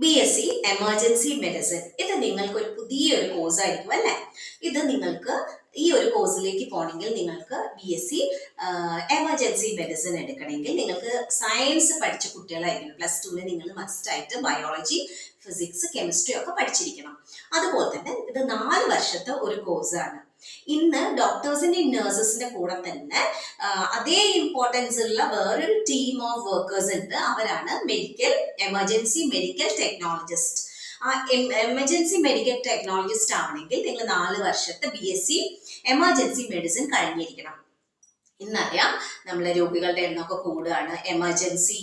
BSc emergency medicine ഇത് നിങ്ങൾക്ക് ഒരു പുതിയൊരു കോഴ്സ് ആയിരിക്കും അല്ലേ. ഇത് നിങ്ങൾക്ക് ഈ ഒരു കോഴ്സിലേക്ക് പോകണമെങ്കിൽ നിങ്ങൾക്ക് BSc എമർജൻസി മെഡിസിൻ എടുക്കണമെങ്കിൽ നിങ്ങൾക്ക് സയൻസ് പഠിച്ച കുട്ടികളായിരിക്കണം. +2 നിങ്ങൾ മസ്റ്റ് ആയിട്ട് ബയോളജി, ഫിസിക്സ്, കെമിസ്ട്രി ഒക്കെ പഠിച്ചിരിക്കണം. അതുപോലെ തന്നെ ഇത് 4 വർഷത്തെ ഒരു കോഴ്സാണ്. ഇന്ന് ഡോക്ടേഴ്സിന്റെയും നഴ്സസിന്റെ കൂടെ തന്നെ അതേ ഇമ്പോർട്ടൻസ് ഉള്ള വേറൊരു ടീം ഓഫ് വർക്കേഴ്സ് ഉണ്ട്. അവരാണ് എമർജൻസി മെഡിക്കൽ ടെക്നോളജിസ്റ്റ്. ആ എമർജൻസി മെഡിക്കൽ ടെക്നോളജിസ്റ്റ് ആവണമെങ്കിൽ നിങ്ങൾ 4 വർഷത്തെ BSc എമർജൻസി മെഡിസിൻ കഴിഞ്ഞിരിക്കണം. ഇന്നറിയാം നമ്മളെ രോഗികളുടെ എണ്ണമൊക്കെ കൂടുകയാണ്, എമർജൻസി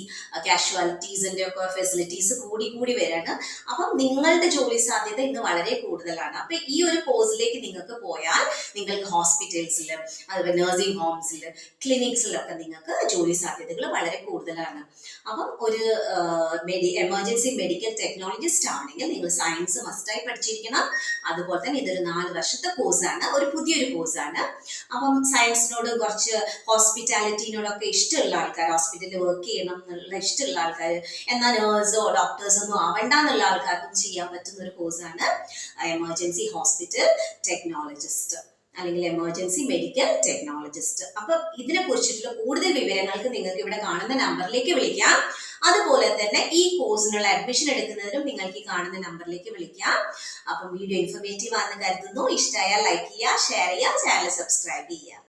കാഷ്വാലിറ്റീസിന്റെ ഒക്കെ ഫെസിലിറ്റീസ് കൂടി വരാണ്. അപ്പം നിങ്ങളുടെ ജോലി സാധ്യത ഇന്ന് വളരെ കൂടുതലാണ്. അപ്പൊ ഈ ഒരു കോഴ്സിലേക്ക് നിങ്ങൾക്ക് പോയാൽ നിങ്ങൾക്ക് ഹോസ്പിറ്റൽസിൽ, അതുപോലെ നഴ്സിംഗ് ഹോംസിൽ, ക്ലിനിക്സിലൊക്കെ നിങ്ങൾക്ക് ജോലി സാധ്യതകൾ വളരെ കൂടുതലാണ്. അപ്പം ഒരു എമർജൻസി മെഡിക്കൽ ടെക്നോളജിസ്റ്റ് ആണെങ്കിൽ നിങ്ങൾ സയൻസ് മസ്റ്റായി പഠിച്ചിരിക്കണം. അതുപോലെ തന്നെ ഇതൊരു 4 വർഷത്തെ കോഴ്സാണ്, ഒരു പുതിയൊരു കോഴ്സാണ്. അപ്പം സയൻസിനോട് കുറച്ച് ഹോസ്പിറ്റാലിറ്റിനോടൊക്കെ ഇഷ്ടമുള്ള ആൾക്കാർ, ഹോസ്പിറ്റലിൽ വർക്ക് ചെയ്യണം എന്നുള്ള ഇഷ്ടമുള്ള ആൾക്കാർ, എന്നാൽ നേഴ്സോ ഡോക്ടേഴ്സോ ഒന്നും ആവണ്ട എന്നുള്ള ആൾക്കാർക്കും ചെയ്യാൻ പറ്റുന്ന ഒരു കോഴ്സാണ് എമർജൻസി ഹോസ്പിറ്റൽ ടെക്നോളജിസ്റ്റ് അല്ലെങ്കിൽ എമർജൻസി മെഡിക്കൽ ടെക്നോളജിസ്റ്റ്. അപ്പൊ ഇതിനെ കുറിച്ചിട്ടുള്ള കൂടുതൽ വിവരങ്ങൾക്ക് നിങ്ങൾക്ക് ഇവിടെ കാണുന്ന നമ്പറിലേക്ക് വിളിക്കാം. അതുപോലെ തന്നെ ഈ കോഴ്സിനുള്ള അഡ്മിഷൻ എടുക്കുന്നതിനും നിങ്ങൾക്ക് ഈ കാണുന്ന നമ്പറിലേക്ക് വിളിക്കാം. അപ്പം വീഡിയോ ഇൻഫോർമേറ്റീവ് ആണെന്ന് കരുതുന്നു. ഇഷ്ടമായാൽ ലൈക്ക് ചെയ്യുക, ഷെയർ ചെയ്യുക, ചാനൽ സബ്സ്ക്രൈബ് ചെയ്യുക.